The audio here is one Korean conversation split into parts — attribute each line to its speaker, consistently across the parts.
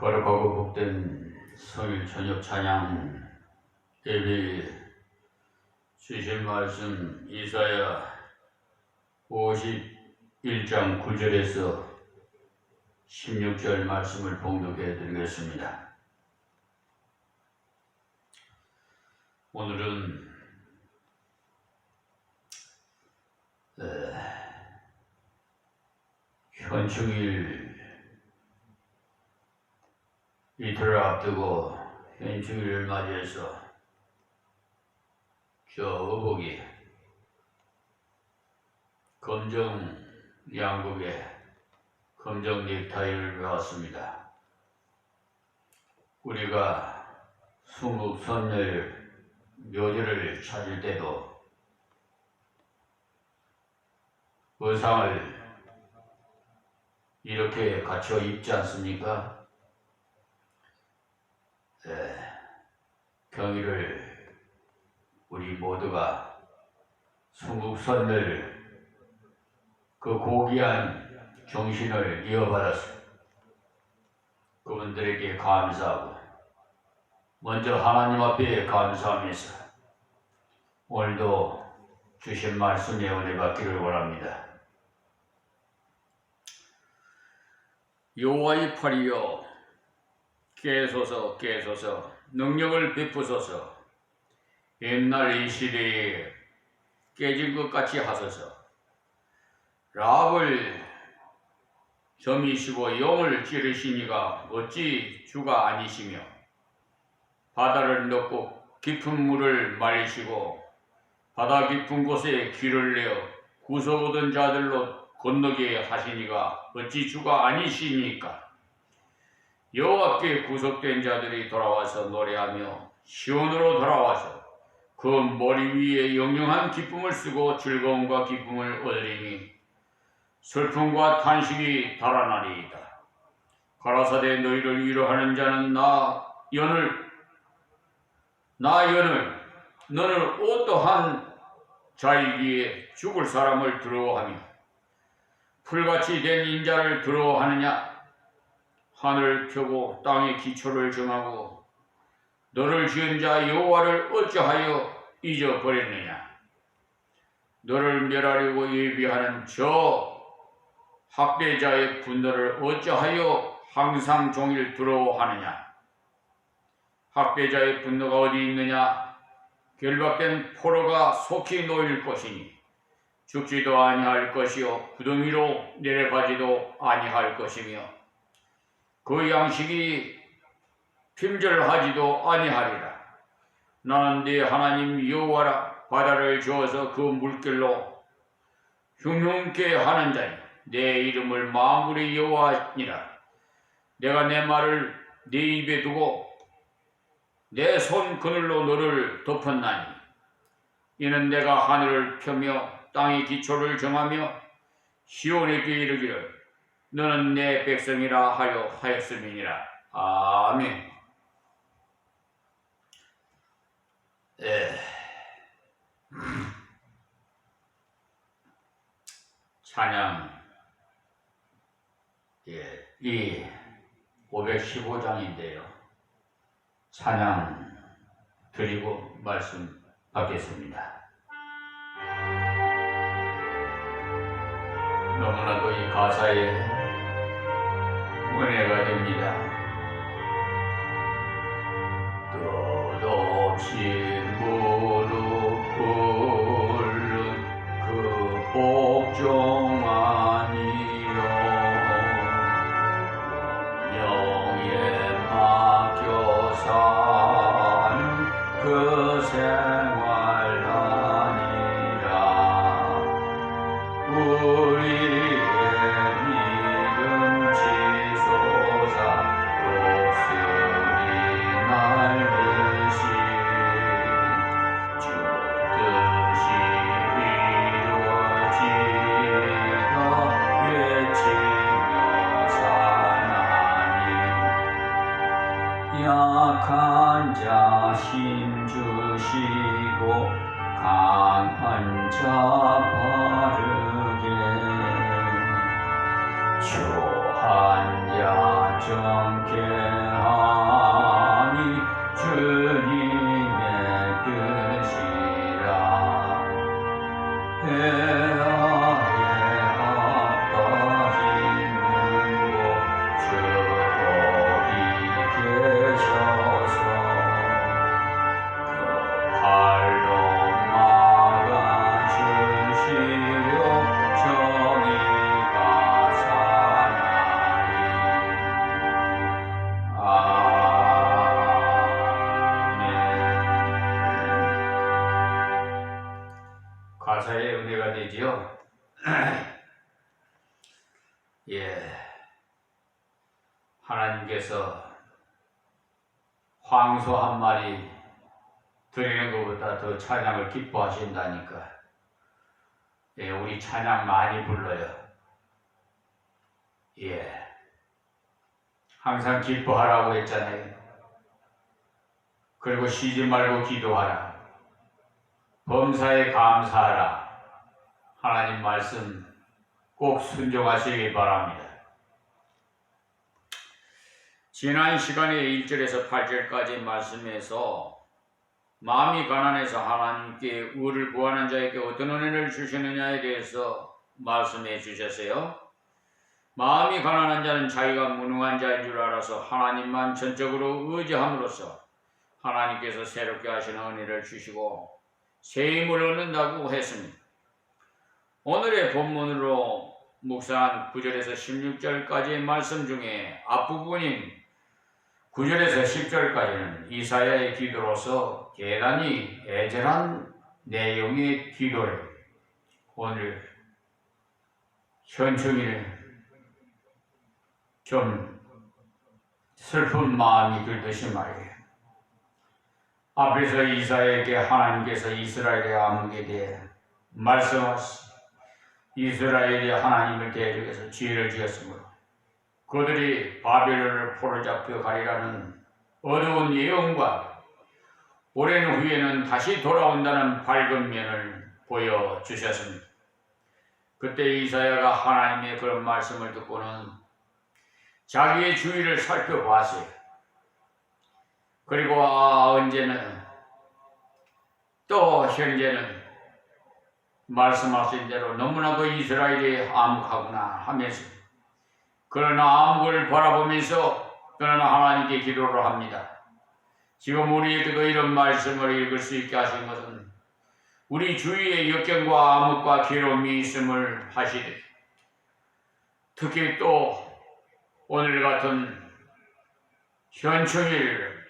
Speaker 1: 거룩하고 복된 성일 저녁 찬양 예배 주신 말씀 이사야 51장 9절에서 16절 말씀을 봉독해 드리겠습니다. 오늘은 현충일 이틀을 앞두고 현충일을 맞이해서 저 어복이 검정 양복에 검정 넥타이를 배웠습니다. 우리가 순국선열 묘지를 찾을 때도 의상을 이렇게 갖춰 입지 않습니까? 경의를 우리 모두가 순국선열 그 고귀한 정신을 이어받아서 그분들에게 감사하고 먼저 하나님 앞에 감사하면서 오늘도 주신 말씀에 은혜 받기를 원합니다. 여호와의 팔이여 깨소서 깨소서 능력을 베푸소서 옛날 이 시대에 깨진 것 같이 하소서. 라합을 점이시고 용을 찌르시니가 어찌 주가 아니시며 바다를 넣고 깊은 물을 말리시고 바다 깊은 곳에 길을 내어 구속 얻은 자들로 건너게 하시니가 어찌 주가 아니시니까. 여호와께 구속된 자들이 돌아와서 노래하며 시온으로 돌아와서 그 머리 위에 영영한 기쁨을 쓰고 즐거움과 기쁨을 얻으리니 슬픔과 탄식이 달아나리이다. 가라사대 너희를 위로하는 자는 나 연을 너는 어떠한 자이기에 죽을 사람을 두려워하며 풀같이 된 인자를 두려워하느냐. 하늘을 펴고 땅의 기초를 정하고 너를 지은 자 여호와를 어찌하여 잊어버렸느냐. 너를 멸하려고 예비하는 저 학대자의 분노를 어찌하여 항상 종일 두려워하느냐. 학대자의 분노가 어디 있느냐. 결박된 포로가 속히 놓일 것이니 죽지도 아니할 것이요 구덩이로 내려가지도 아니할 것이며 그 양식이 핍절하지도 아니하리라. 나는 네 하나님 여호와라. 바다를 저어서 그 물결로 흉흉케 하는 자니 내 이름을 만군의 여호와니라. 내가 내 말을 네 입에 두고 내 손 그늘로 너를 덮었나니 이는 내가 하늘을 펴며 땅의 기초를 정하며 시온에게 이르기를 너는 내 백성이라 하였음이니라. 아멘. 찬양 이 515장인데요. 찬양 드리고 말씀 받겠습니다. 너무나도 이 가사에 은혜가 됩니다. 끝없이 무릎 꿇는 그 복종한 이여 명예 맡겨 사는 그 생활 아니라 우리의 믿음 지소사 독수리 날듯이 주 뜻이 이루어지다 외치며 사나니 약한 자 힘 주시고 강한 자 바르게 주 앉아 정케하니 주님의 뜻이라. 해아에 앞가진 물고 주복이 계셔서 그 발로 막아주시려 정의가 사나이. 아멘. 가사의 은혜가 되지요. 예, 하나님께서 황소 한 마리 드리는 것보다 더 찬양을 기뻐하신다니까. 예, 우리 찬양 많이 불러요. 예, 항상 기뻐하라고 했잖아요. 그리고 쉬지 말고 기도하라. 범사에 감사하라. 하나님 말씀 꼭 순종하시기 바랍니다. 지난 시간에 1절에서 8절까지 말씀에서 마음이 가난해서 하나님께 의를 구하는 자에게 어떤 은혜를 주시느냐에 대해서 말씀해 주셨어요. 마음이 가난한 자는 자기가 무능한 자인 줄 알아서 하나님만 전적으로 의지함으로써 하나님께서 새롭게 하시는 은혜를 주시고 새 힘을 얻는다고 했습니다. 오늘의 본문으로 묵상한 9절에서 16절까지의 말씀 중에 앞부분인 9절에서 10절까지는 이사야의 기도로서 대단히 애절한 내용의 기도를 오늘 현충일 좀 슬픈 마음이 들듯이 말이에요. 앞에서 이사야에게 하나님께서 이스라엘의 암흑에 대해 말씀하시 이스라엘이 하나님을 대적해서 죄를 지었으므로 그들이 바벨론을 포로잡혀 가리라는 어두운 예언과 오랜 후에는 다시 돌아온다는 밝은 면을 보여주셨습니다. 그때 이사야가 하나님의 그런 말씀을 듣고는 자기의 주위를 살펴봤어요. 그리고 언제는 또 현재는 말씀하신 대로 너무나도 이스라엘이 암흑하구나 하면서 그러나 암흑을 바라보면서 그러나 하나님께 기도를 합니다. 지금 우리에게도 이런 말씀을 읽을 수 있게 하신 것은 우리 주위에 역경과 암흑과 괴로움이 있음을 하시되 특히 또 오늘 같은 현충일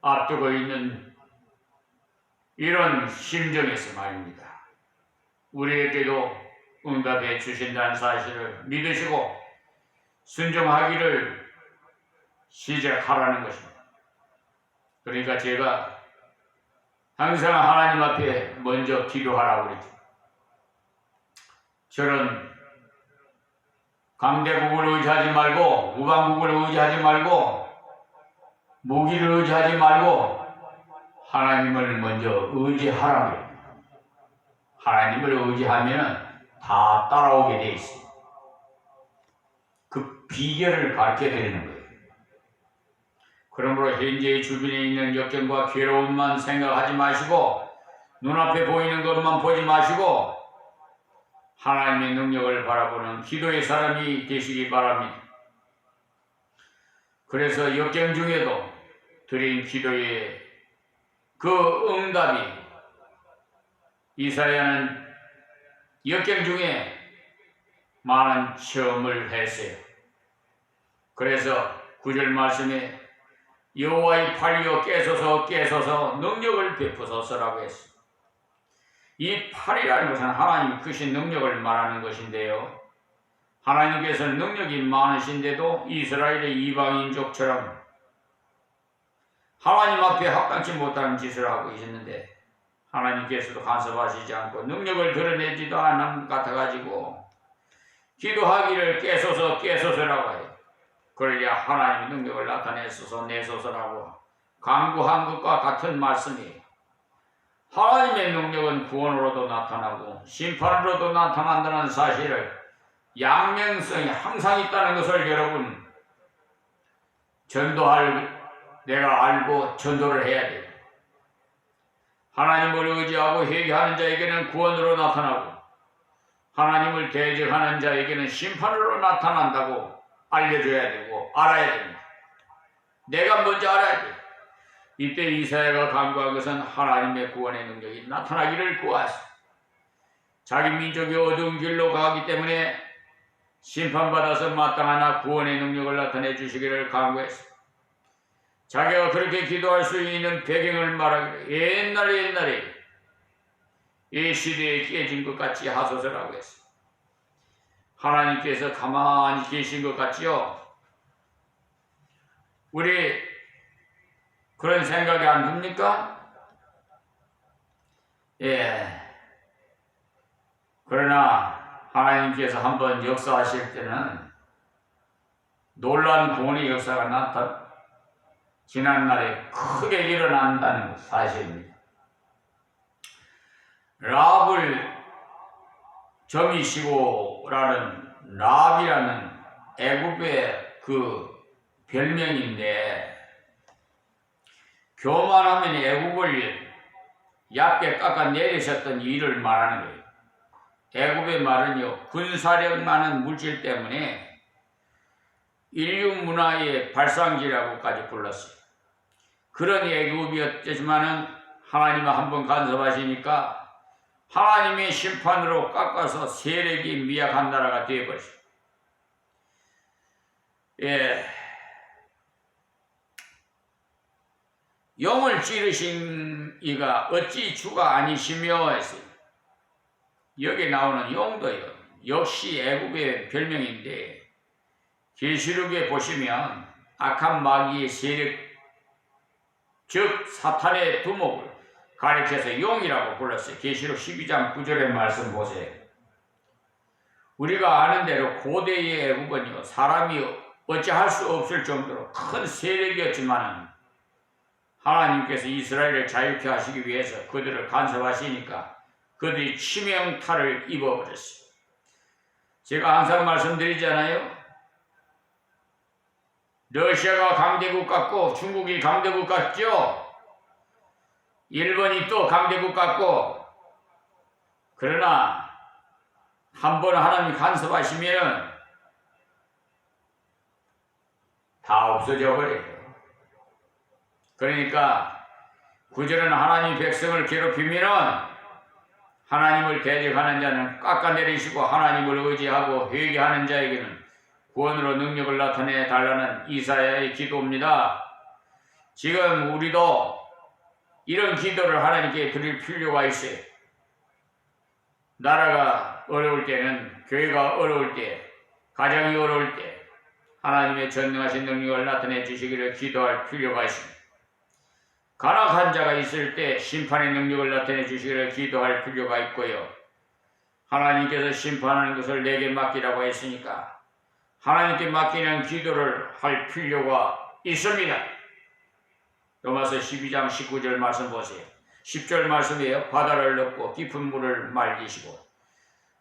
Speaker 1: 앞두고 있는 이런 심정에서 말입니다. 우리에게도 응답해 주신다는 사실을 믿으시고 순종하기를 시작하라는 것입니다. 그러니까 제가 항상 하나님 앞에 먼저 기도하라고 그랬죠. 저는 강대국을 의지하지 말고 우방국을 의지하지 말고 무기를 의지하지 말고 하나님을 먼저 의지하라고. 하나님을 의지하면 다 따라오게 돼 있어요. 그 비결을 가르쳐 드리는 거예요. 그러므로 현재의 주변에 있는 역경과 괴로움만 생각하지 마시고 눈앞에 보이는 것만 보지 마시고 하나님의 능력을 바라보는 기도의 사람이 되시기 바랍니다. 그래서 역경 중에도 드린 기도의 그 응답이 이사야는 역경 중에 많은 체험을 했어요. 그래서 9절 말씀에 여호와의 팔이여 깨소서 능력을 베푸소서라고 했어요. 이 팔이라는 것은 하나님 크신 능력을 말하는 것인데요. 하나님께서는 능력이 많으신데도 이스라엘의 이방인족처럼 하나님 앞에 합당치 못하는 짓을 하고 계셨는데 하나님께서도 간섭하시지 않고 능력을 드러내지도 않은 것 같아가지고 기도하기를 깨소서라고 해요. 그러자 하나님의 능력을 나타내소서 내소서라고 강구한 것과 같은 말씀이에요. 하나님의 능력은 구원으로도 나타나고 심판으로도 나타난다는 사실을 양면성이 항상 있다는 것을 여러분 내가 알고 전도를 해야 돼요. 하나님을 의지하고 회개하는 자에게는 구원으로 나타나고 하나님을 대적하는 자에게는 심판으로 나타난다고 알려줘야 되고 알아야 됩니다. 내가 먼저 알아야 돼요. 이때 이사야가 간구한 것은 하나님의 구원의 능력이 나타나기를 구하시. 자기 민족이 어두운 길로 가기 때문에 심판받아서 마땅하나 구원의 능력을 나타내 주시기를 간구했습니다. 자기가 그렇게 기도할 수 있는 배경을 말하기를 옛날에 이 시대에 깨진 것 같이 하소서라고 했습니다. 하나님께서 가만히 계신 것 같지요? 우리 그런 생각이 안 듭니까? 예. 그러나 하나님께서 한번 역사하실 때는 놀라운 구원의 역사가 지난날에 크게 일어난다는 사실입니다. 랍을 점이시고라는 랍이라는 애굽의 그 별명인데 교만하면 애굽을 얕게 깎아내리셨던 일을 말하는 거예요. 애굽의 말은요, 군사력 많은 물질 때문에 인류 문화의 발상지라고까지 불렀어요. 그런 애굽이었지만은 하나님은 한번 간섭하시니까 하나님의 심판으로 깎아서 세력이 미약한 나라가 되어버렸어요. 예. 영을 찌르신 이가 어찌 주가 아니시며 했어요. 여기 나오는 용도요. 역시 애굽의 별명인데 계시록에 보시면 악한 마귀의 세력 즉 사탄의 두목을 가리켜서 용이라고 불렀어요. 계시록 12장 9절의 말씀 보세요. 우리가 아는 대로 고대의 애굽은요 사람이 어찌할 수 없을 정도로 큰 세력이었지만 하나님께서 이스라엘을 자유케 하시기 위해서 그들을 간섭하시니까 그들이 치명타를 입어버렸어요. 제가 항상 말씀드리잖아요. 러시아가 강대국 같고 중국이 강대국 같죠. 일본이 또 강대국 같고. 그러나 한 번 하나님 간섭하시면 다 없어져 버려요. 그러니까 구절은 하나님 백성을 괴롭히면 하나님을 대적하는 자는 깎아내리시고 하나님을 의지하고 회개하는 자에게는 구원으로 능력을 나타내 달라는 이사야의 기도입니다. 지금 우리도 이런 기도를 하나님께 드릴 필요가 있어요. 나라가 어려울 때는, 교회가 어려울 때, 가정이 어려울 때 하나님의 전능하신 능력을 나타내 주시기를 기도할 필요가 있습니다. 간악한 자가 있을 때 심판의 능력을 나타내 주시기를 기도할 필요가 있고요. 하나님께서 심판하는 것을 내게 맡기라고 했으니까 하나님께 맡기는 기도를 할 필요가 있습니다. 로마서 12장 19절 말씀 보세요. 10절 말씀이에요. 바다를 넣고 깊은 물을 말리시고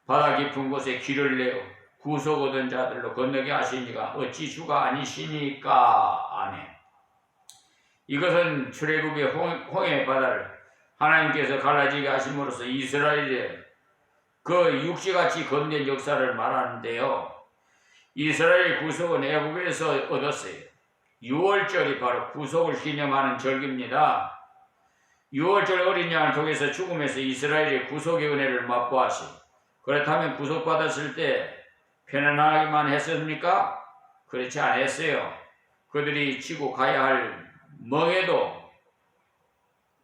Speaker 1: 바다 깊은 곳에 길을 내어 구속 얻은 자들로 건너게 하시니가 어찌 주가 아니시니까. 아멘. 이것은 출애굽의 홍해 바다를 하나님께서 갈라지게 하심으로써 이스라엘의 그 육지같이 건넨 역사를 말하는데요. 이스라엘 구속은 애굽에서 얻었어요. 6월절이 바로 구속을 기념하는 절기입니다. 6월절 어린 양을 통해서 죽음에서 이스라엘의 구속의 은혜를 맛보았어요. 그렇다면 구속받았을 때 편안하기만 했습니까? 그렇지 않았어요. 그들이 지고 가야 할 멍에도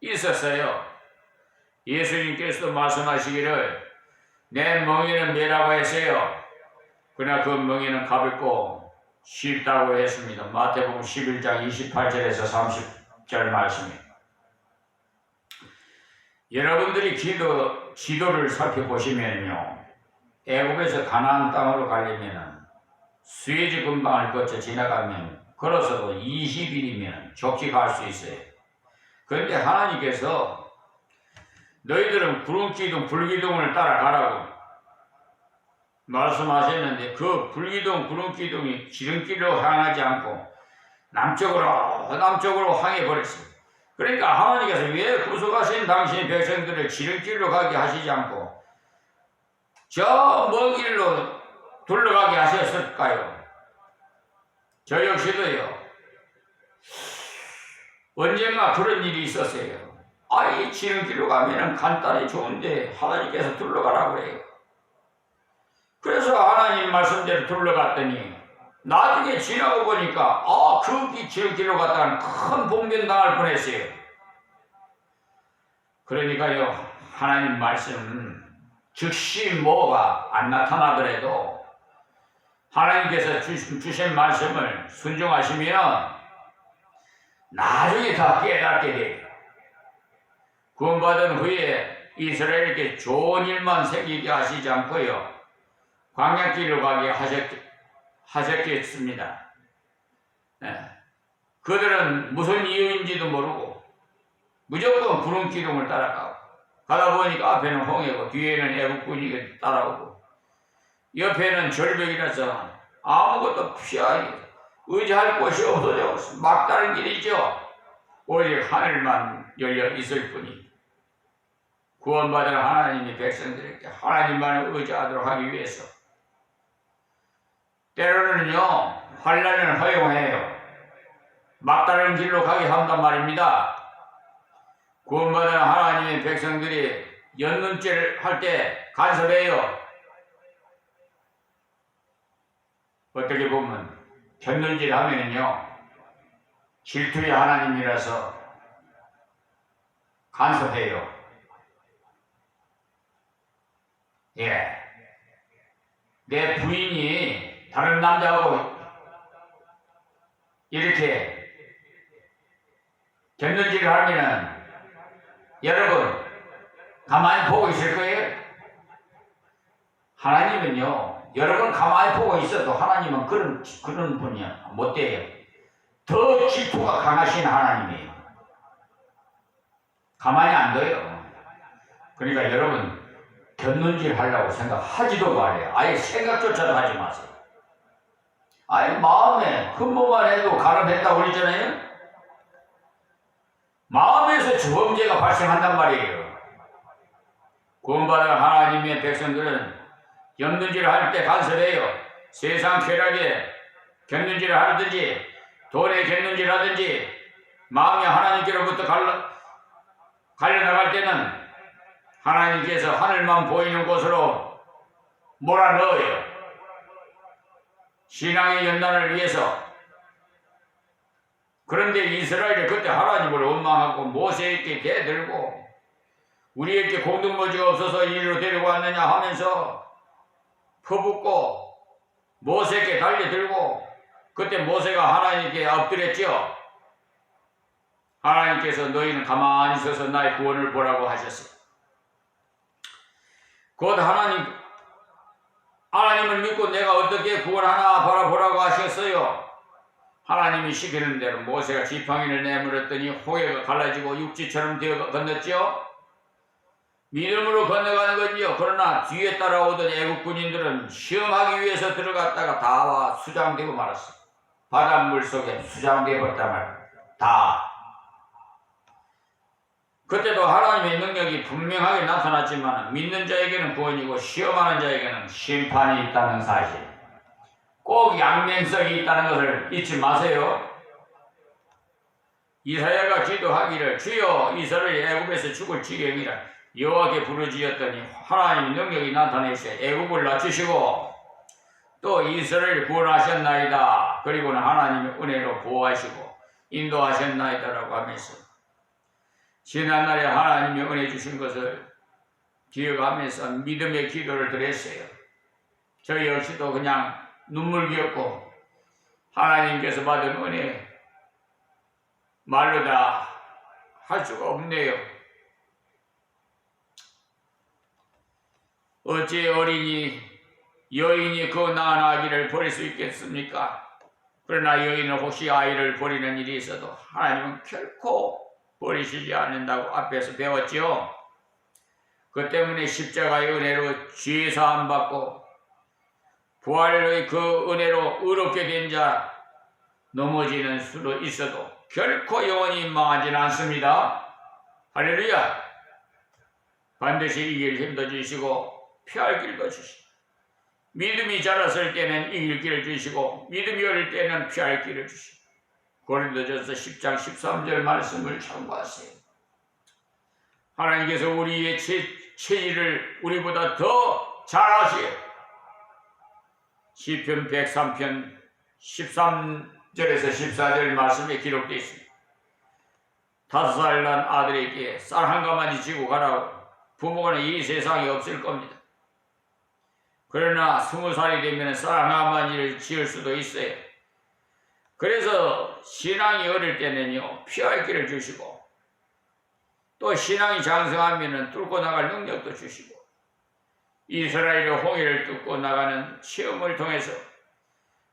Speaker 1: 있었어요. 예수님께서도 말씀하시기를 내 멍에는 매라고 했어요. 그러나 그 멍에는 가볍고 쉽다고 했습니다. 마태복음 11장 28절에서 30절 말씀입니다. 여러분들이 지도를 살펴보시면요. 애굽에서 가나안 땅으로 가려면 수에즈 근방을 거쳐 지나가면 걸어서도 20일이면 좋게 갈 수 있어요. 그런데 하나님께서 너희들은 구름기둥, 불기둥을 따라가라고 말씀하셨는데 그 불기둥 구름기둥이 지름길로 향하지 않고 남쪽으로 향해 버렸어요. 그러니까 하나님께서 왜 구속하신 당신의 백성들을 지름길로 가게 하시지 않고 저 먼 길로 둘러가게 하셨을까요? 저 역시도요. 언젠가 그런 일이 있었어요. 이 지름길로 가면은 간단히 좋은데 하나님께서 둘러가라고 그래요. 그래서 하나님 말씀대로 둘러갔더니 나중에 지나고 보니까 그 지름길로 갔다가 큰 봉변 당할 뻔했어요. 그러니까요, 하나님 말씀 즉시 뭐가 안 나타나더라도 하나님께서 주신 말씀을 순종하시면 나중에 다 깨닫게 돼요. 구원받은 후에 이스라엘에게 좋은 일만 생기게 하시지 않고요, 광야길로 가게 하셨겠습니다. 그들은 무슨 이유인지도 모르고 무조건 구름기둥을 따라가고 가다 보니까 앞에는 홍해고 뒤에는 애국군이 따라오고 옆에는 절벽이라서 아무것도 피하기 의지할 곳이 없어져 막다른 길이죠. 오직 하늘만 열려 있을 뿐이 구원받은 하나님의 백성들에게 하나님만을 의지하도록 하기 위해서 때로는요 환난을 허용해요. 막다른 길로 가게 한단 말입니다. 구원받은 하나님의 백성들이 연눈질 할 때 간섭해요. 어떻게 보면 견눈질 하면은요 질투의 하나님이라서 간섭해요. 내 부인이 다른 남자하고 이렇게 견눈질을 하면은 여러분 가만히 보고 있을 거예요? 하나님은요 여러분 가만히 보고 있어도 하나님은 그런 분이야 못 돼요. 더 질투가 강하신 하나님이에요. 가만히 안 둬요. 그러니까 여러분 견눈질 하려고 생각하지도 말아요. 아예 생각조차도 하지 마세요. 아예 마음에 흠모만 해도 가늠했다고 그랬잖아요. 마음에서 주범죄가 발생한단 말이에요. 구원받은 하나님의 백성들은 견눈질을 할 때 간섭해요. 세상 쾌락에 견눈질을 하든지 돈에 견눈질을 하든지 마음이 하나님께로부터 갈려나갈 때는 하나님께서 하늘만 보이는 곳으로 몰아넣어요. 신앙의 연단을 위해서. 그런데 이스라엘이 그때 하나님을 원망하고 모세에게 대들고 우리에게 공동묘지가 없어서 이리로 데리고 왔느냐 하면서 퍼붓고 모세에게 달려들고 그때 모세가 하나님께 엎드렸죠. 하나님께서 너희는 가만히 서서 나의 구원을 보라고 하셨어요. 곧 하나님을 믿고 내가 어떻게 구원하나 바라보라고 하셨어요. 하나님이 시키는 대로 모세가 지팡이를 내밀었더니 홍해가 갈라지고 육지처럼 되어 건넜죠. 믿음으로 건너가는 건요. 그러나 뒤에 따라오던 애국 군인들은 시험하기 위해서 들어갔다가 다 수장되고 말았어요. 바닷물 속에 수장되어 버렸단 말이에요. 다. 그때도 하나님의 능력이 분명하게 나타났지만 믿는 자에게는 구원이고 시험하는 자에게는 심판이 있다는 사실. 꼭 양면성이 있다는 것을 잊지 마세요. 이사야가 기도하기를 주여 이스라엘이 애굽에서 죽을 지경이라 여호와께 부르짖었더니 하나님의 능력이 나타내시어 애굽을 낮추시고 또 이스라엘을 구원하셨나이다. 그리고는 하나님의 은혜로 보호하시고 인도하셨나이다라고 하면서 지난날에 하나님이 은혜 주신 것을 기억하면서 믿음의 기도를 드렸어요. 저 역시도 그냥 눈물기었고 하나님께서 받은 은혜 말로 다 할 수가 없네요. 어찌 여인이 그 낳은 아기를 버릴 수 있겠습니까? 그러나 여인은 혹시 아이를 버리는 일이 있어도 하나님은 결코 버리시지 않는다고 앞에서 배웠지요. 그 때문에 십자가의 은혜로 죄 사함 받고 부활의 그 은혜로 의롭게 된 자 넘어지는 수도 있어도 결코 영원히 망하지는 않습니다. 할렐루야. 반드시 이길 힘도 주시고 피할 길도 주시고 믿음이 자랐을 때는 이길 길을 주시고 믿음이 어릴 때는 피할 길을 주시고 고린도전서 10장 13절 말씀을 참고하세요. 하나님께서 우리의 체질을 우리보다 더 잘 아시고 시편 103편 13절에서 14절 말씀에 기록되어 있습니다. 5살 난 아들에게 쌀 한 가마니 지고 가라고 부모는 이 세상에 없을 겁니다. 그러나 20살이 되면 쌀 한 가마니를 지을 수도 있어요. 그래서 신앙이 어릴 때는요 피할 길을 주시고 또 신앙이 장성하면 뚫고 나갈 능력도 주시고 이스라엘의 홍해를 뚫고 나가는 시험을 통해서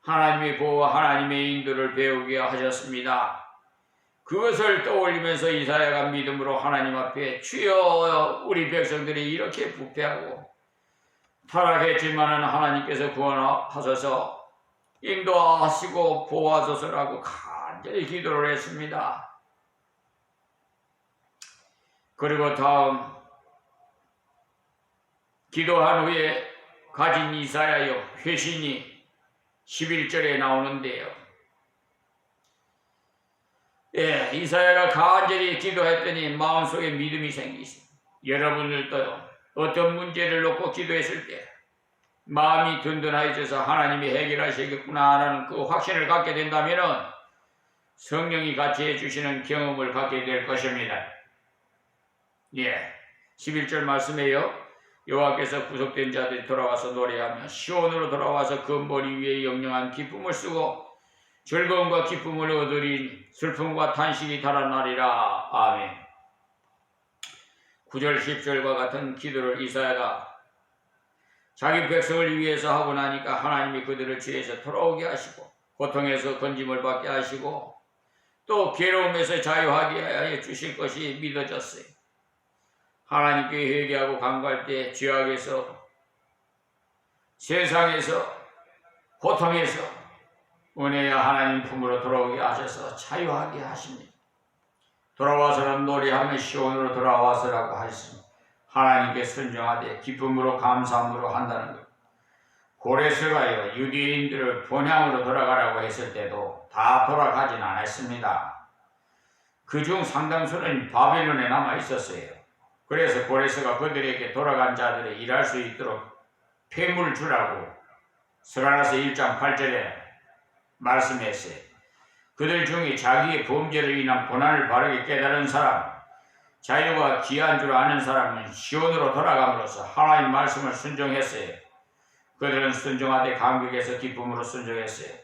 Speaker 1: 하나님의 보호와 하나님의 인도를 배우게 하셨습니다. 그것을 떠올리면서 이사야가 믿음으로 하나님 앞에 주여 우리 백성들이 이렇게 부패하고 타락했지만은 하나님께서 구원하소서 인도하시고 보호하소서라고 간절히 기도를 했습니다. 그리고 다음 기도한 후에 가진 이사야의 회신이 11절에 나오는데요. 이사야가 간절히 기도했더니 마음속에 믿음이 생기십니다. 여러분들도 어떤 문제를 놓고 기도했을 때 마음이 든든해져서 하나님이 해결하시겠구나라는 그 확신을 갖게 된다면 성령이 같이 해주시는 경험을 갖게 될 것입니다. 11절 말씀에요. 여호와께서 구속된 자들이 돌아와서 노래하며 시온으로 돌아와서 그 머리 위에 영영한 기쁨을 쓰고 즐거움과 기쁨을 얻으리 슬픔과 탄식이 달아나리라. 아멘. 9절 10절과 같은 기도를 이사야가 자기 백성을 위해서 하고 나니까 하나님이 그들을 죄에서 돌아오게 하시고 고통에서 건짐을 받게 하시고 또 괴로움에서 자유하게 해 주실 것이 믿어졌어요. 하나님께 회개하고 간구할 때 죄악에서 세상에서 고통에서 은혜의 하나님 품으로 돌아오게 하셔서 자유하게 하십니다. 돌아와서는 노래하며 시온으로 돌아와서라고 하셨습니다. 하나님께 순종하되 기쁨으로 감사함으로 한다는 것. 고레스가요 유대인들을 본향으로 돌아가라고 했을 때도 다 돌아가진 않았습니다. 그중 상당수는 바벨론에 남아 있었어요. 그래서 고레스가 그들에게 돌아간 자들이 일할 수 있도록 폐물을 주라고 스가랴서 1장 8절에 말씀했어요. 그들 중에 자기의 범죄로 인한 고난을 바르게 깨달은 사람, 자유가 귀한 줄 아는 사람은 시온으로 돌아감으로써 하나님 말씀을 순종했어요. 그들은 순종하되 감격해서 기쁨으로 순종했어요.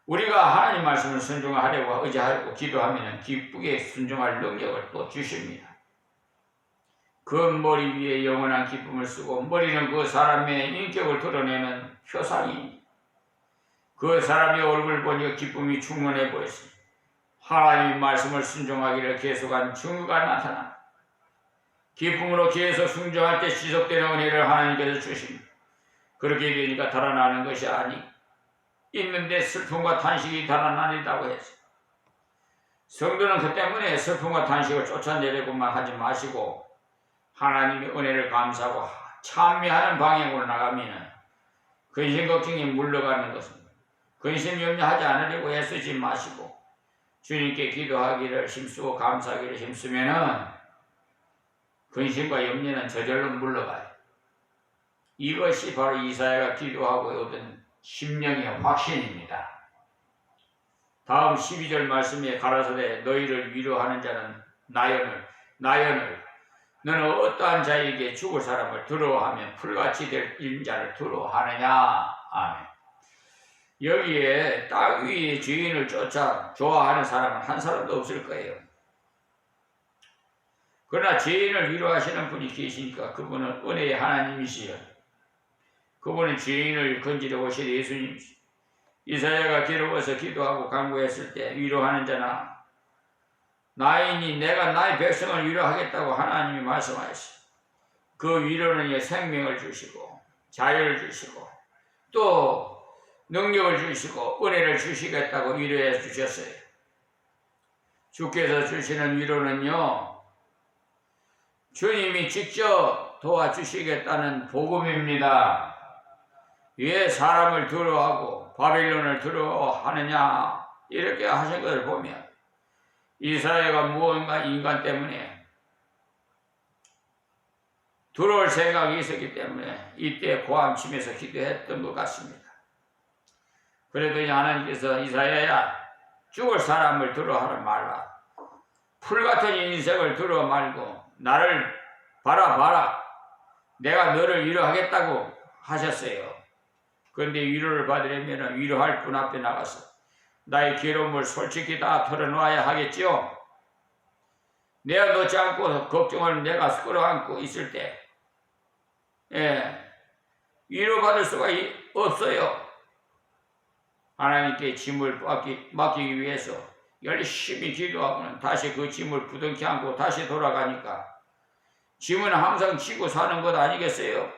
Speaker 1: 우리가 하나님 말씀을 순종하려고 의지하고 기도하면 기쁘게 순종할 능력을 또 주십니다. 그 머리 위에 영원한 기쁨을 쓰고 머리는 그 사람의 인격을 드러내는 표상이 그 사람의 얼굴을 보니 기쁨이 충만해 보였습니다. 하나님의 말씀을 순종하기를 계속한 증거가 나타납니다. 기쁨으로 계속 순종할 때 지속되는 은혜를 하나님께서 주십니다. 그렇게 되니까 달아나는 것이 아니 있는데 슬픔과 탄식이 달아나린다고 했어요. 성도는 그 때문에 슬픔과 탄식을 쫓아내려고만 하지 마시고 하나님의 은혜를 감사하고 찬미하는 방향으로 나가면 근심 걱정이 물러가는 것입니다. 근심 염려하지 않으려고 애쓰지 마시고 주님께 기도하기를 힘쓰고 감사하기를 힘쓰면은 근심과 염려는 저절로 물러가요. 이것이 바로 이사야가 기도하고 얻은 심령의 확신입니다. 다음 12절 말씀에 가라사대 너희를 위로하는 자는 나연을 너는 어떠한 자에게 죽을 사람을 두려워하면 풀같이 될 인자를 두려워하느냐. 아멘. 여기에 땅 위에 주인을 쫓아 좋아하는 사람은 한 사람도 없을 거예요. 그러나 죄인을 위로하시는 분이 계시니까 그분은 은혜의 하나님이시여. 그분은 죄인을 건지려 오실 예수님이시여. 이사야가 괴로워서 기도하고 간구했을 때 위로하는 자나 나이니 내가 나의 백성을 위로하겠다고 하나님이 말씀하셨어요. 그 위로는 생명을 주시고 자유를 주시고 또 능력을 주시고 은혜를 주시겠다고 위로해 주셨어요. 주께서 주시는 위로는요, 주님이 직접 도와주시겠다는 복음입니다. 왜 사람을 두려워하고 바빌론을 두려워하느냐 이렇게 하신 것을 보면 이스라엘과 무언가 인간 때문에 두려울 생각이 있었기 때문에 이때 고함치면서 기도했던 것 같습니다. 그랬더니 하나님께서 이사야야, 죽을 사람을 두려워하지 말라. 풀같은 인생을 두려워 말고 나를 바라봐라. 내가 너를 위로하겠다고 하셨어요. 그런데 위로를 받으려면 위로할 분 앞에 나가서 나의 괴로움을 솔직히 다 털어놓아야 하겠지요. 내가 놓지 않고 걱정을 내가 끌어안고 있을 때 위로받을 수가 없어요. 하나님께 짐을 맡기기 위해서 열심히 기도하고는 다시 그 짐을 부둥켜 안고 다시 돌아가니까 짐은 항상 지고 사는 것 아니겠어요?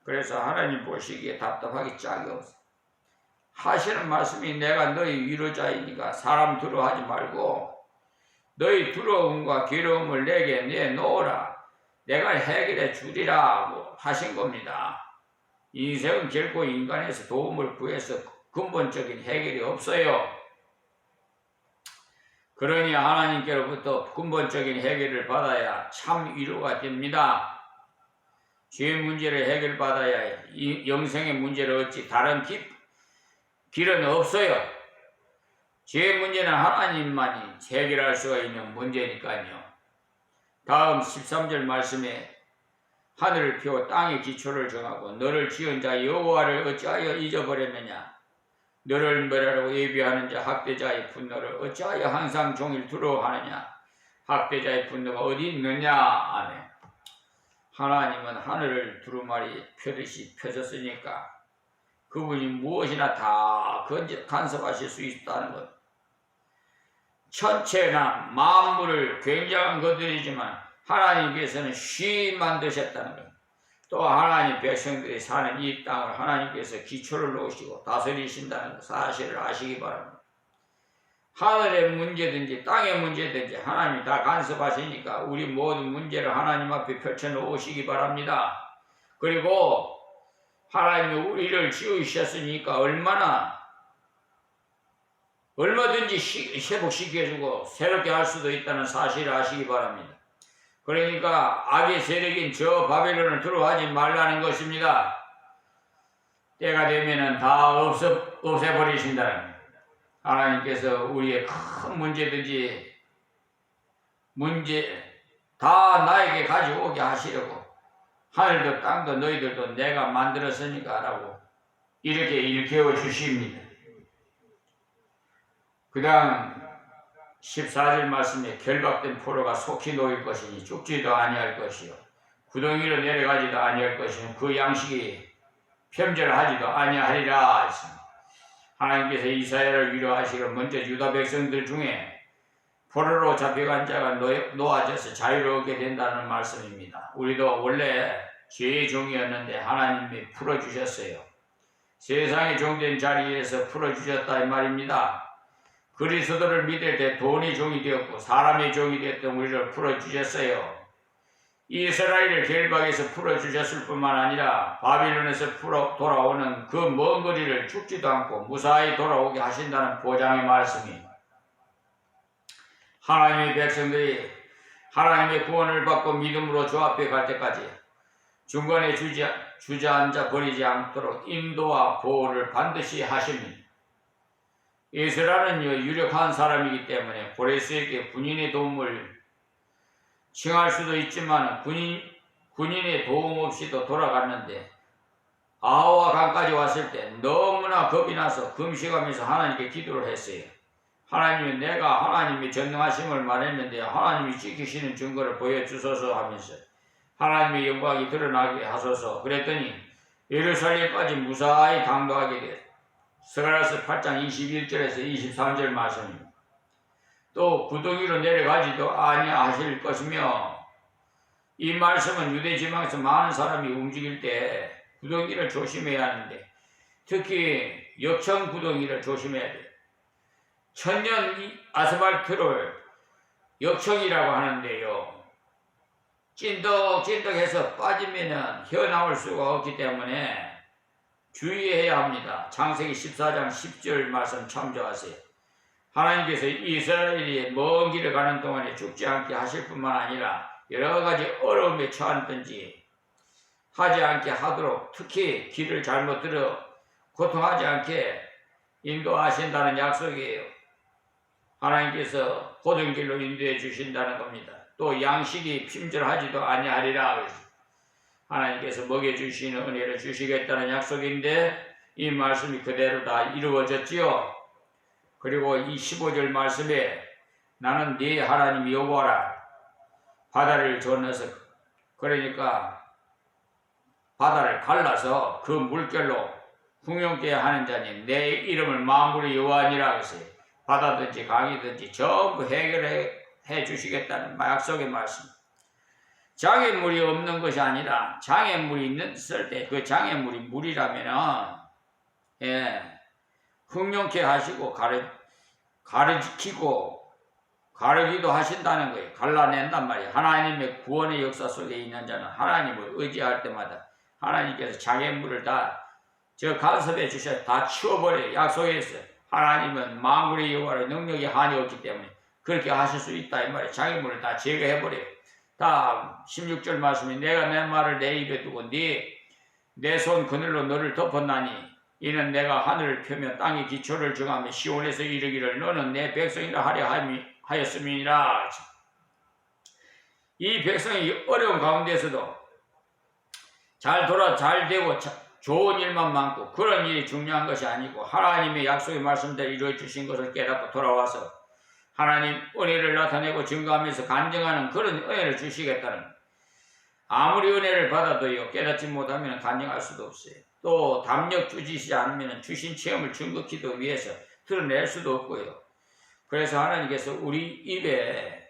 Speaker 1: 그래서 하나님 보시기에 답답하기 짝이 없어. 하시는 말씀이 내가 너희 위로자이니까 사람 두려워하지 말고 너희 두려움과 괴로움을 내게 내놓으라. 내가 해결해 주리라고 하신 겁니다. 인생은 결코 인간에서 도움을 구해서 근본적인 해결이 없어요. 그러니 하나님께로부터 근본적인 해결을 받아야 참 위로가 됩니다. 죄의 문제를 해결받아야 영생의 문제를 얻지 다른 길은 없어요. 죄의 문제는 하나님만이 해결할 수가 있는 문제니까요. 다음 13절 말씀에 하늘을 펴고 땅의 기초를 정하고 너를 지은 자 여호와를 어찌하여 잊어버렸느냐. 너를 멸하라고 예비하는 자 학대자의 분노를 어찌하여 항상 종일 두려워하느냐. 학대자의 분노가 어디 있느냐. 아멘. 하나님은 하늘을 두루마리 펴듯이 펴졌으니까 그분이 무엇이나 다 간섭하실 수 있다는 것. 천체나 만물을 굉장한 것들이지만 하나님께서는 쉬 만드셨다는 것. 또 하나님 백성들이 사는 이 땅을 하나님께서 기초를 놓으시고 다스리신다는 사실을 아시기 바랍니다. 하늘의 문제든지 땅의 문제든지 하나님이 다 간섭하시니까 우리 모든 문제를 하나님 앞에 펼쳐놓으시기 바랍니다. 그리고 하나님이 우리를 지으셨으니까 얼마든지 회복시켜주고 새롭게 할 수도 있다는 사실을 아시기 바랍니다. 그러니까 악의 세력인 저 바벨론을 두려워하지 말라는 것입니다. 때가 되면은 다 없애버리신다는 거예요. 하나님께서 우리의 큰 문제든지 다 나에게 가져오게 하시려고 하늘도 땅도 너희들도 내가 만들었으니까 라고 이렇게 일깨워 주십니다. 그 다음 14절 말씀에 결박된 포로가 속히 놓일 것이니 죽지도 아니할 것이요 구덩이로 내려가지도 아니할 것이요 그 양식이 편절하지도 아니하리라 했습니다. 하나님께서 이스라엘을 위로하시고 먼저 유다 백성들 중에 포로로 잡혀간 자가 놓아져서 자유롭게 된다는 말씀입니다. 우리도 원래 죄의 종이었는데 하나님이 풀어주셨어요. 세상의 종된 자리에서 풀어주셨다 이 말입니다. 그리스도를 믿을 때 돈의 종이 되었고 사람의 종이 되었던 우리를 풀어주셨어요. 이스라엘을 결박에서 풀어주셨을 뿐만 아니라 바빌론에서 돌아오는 그 먼 거리를 죽지도 않고 무사히 돌아오게 하신다는 보장의 말씀입니다. 하나님의 백성들이 하나님의 구원을 받고 믿음으로 주 앞에 갈 때까지 중간에 주저앉아 버리지 않도록 인도와 보호를 반드시 하십니다. 에스라는 유력한 사람이기 때문에 고레스에게 군인의 도움을 칭할 수도 있지만 군인의 도움 없이도 돌아갔는데 아하와 강까지 왔을 때 너무나 겁이 나서 금식하면서 하나님께 기도를 했어요. 하나님이 내가 하나님의 전능하심을 말했는데 하나님이 지키시는 증거를 보여주소서 하면서 하나님의 영광이 드러나게 하소서. 그랬더니 예루살렘까지 무사히 강도하게 되었어요. 스가랴서 8장 21절에서 23절 말씀입니다. 또 구덩이로 내려가지도 아니하실 것이며 이 말씀은 유대 지방에서 많은 사람이 움직일 때 구덩이를 조심해야 하는데 특히 역청 구덩이를 조심해야 돼요. 천년 아스팔트를 역청이라고 하는데요. 찐득찐득해서 빠지면은 헤어나올 수가 없기 때문에 주의해야 합니다. 창세기 14장 10절 말씀 참조하세요. 하나님께서 이스라엘이 먼 길을 가는 동안에 죽지 않게 하실 뿐만 아니라 여러 가지 어려움에 처한든지 하지 않게 하도록, 특히 길을 잘못 들어 고통하지 않게 인도하신다는 약속이에요. 하나님께서 고든 길로 인도해 주신다는 겁니다. 또 양식이 핍절하지도 아니하리라. 하나님께서 먹여주시는 은혜를 주시겠다는 약속인데 이 말씀이 그대로 다 이루어졌지요. 그리고 이 15절 말씀에 나는 네 하나님 여호와라. 바다를 건너서, 그러니까 바다를 갈라서 그 물결로 풍요케 하는 자니 내 이름을 만군의 여호와니라 했어요. 바다든지 강이든지 전부 해결해 주시겠다는 약속의 말씀. 장애물이 없는 것이 아니라 장애물이 있을 때 그 장애물이 물이라면은 흥룡케 하시고 가르치기도 하신다는 거예요. 갈라낸단 말이에요. 하나님의 구원의 역사 속에 있는 자는 하나님을 의지할 때마다 하나님께서 장애물을 다 저 간섭해 주셔서 다 치워버려요. 약속했어요. 하나님은 만군의 여호와의 능력이 한이 없기 때문에 그렇게 하실 수 있다 이 말이에요. 장애물을 다 제거해버려요. 다음 16절 말씀이 내가 내 말을 내 입에 두고 내 손 그늘로 너를 덮었나니 이는 내가 하늘을 펴며 땅의 기초를 정하며 시온에서 이르기를 너는 내 백성이라 하려 하였음이니라. 이 백성이 어려운 가운데서도 잘 되고 좋은 일만 많고 그런 일이 중요한 것이 아니고 하나님의 약속의 말씀대로 이루어 주신 것을 깨닫고 돌아와서 하나님 은혜를 나타내고 증거하면서 간증하는 그런 은혜를 주시겠다는, 아무리 은혜를 받아도요 깨닫지 못하면 간증할 수도 없어요. 또 담력 주시지 않으면 주신 체험을 증거키도 위해서 드러낼 수도 없고요. 그래서 하나님께서 우리 입에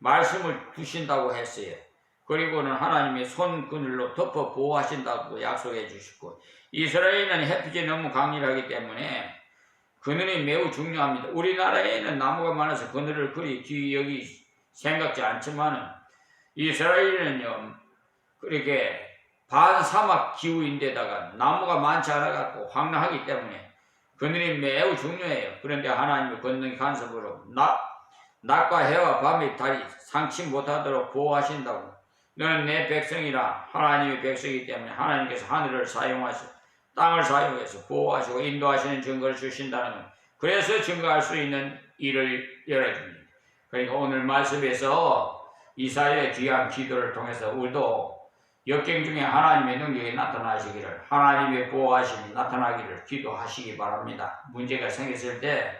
Speaker 1: 말씀을 두신다고 했어요. 그리고는 하나님의 손 그늘로 덮어 보호하신다고 약속해 주시고, 이스라엘은 햇빛이 너무 강렬하기 때문에 그늘이 매우 중요합니다. 우리나라에는 나무가 많아서 그늘을 그리 귀히 여기 생각지 않지만은 이스라엘은요 그렇게 반사막 기후인데다가 나무가 많지 않아 갖고 황량하기 때문에 그늘이 매우 중요해요. 그런데 하나님의 권능의 간섭으로 낮과 해와 밤의 달이 상치 못하도록 보호하신다고. 너는 내 백성이라, 하나님의 백성이기 때문에 하나님께서 하늘을 사용하시고 땅을 사용해서 보호하시고 인도하시는 증거를 주신다는 것. 그래서 증거할 수 있는 일을 열어줍니다. 그러니까 오늘 말씀에서 이사야의 귀한 기도를 통해서 우리도 역경 중에 하나님의 능력이 나타나시기를, 하나님의 보호하심이 나타나기를 기도하시기 바랍니다. 문제가 생겼을 때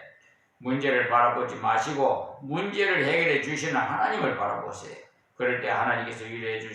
Speaker 1: 문제를 바라보지 마시고 문제를 해결해 주시는 하나님을 바라보세요. 그럴 때 하나님께서 위로해 주시고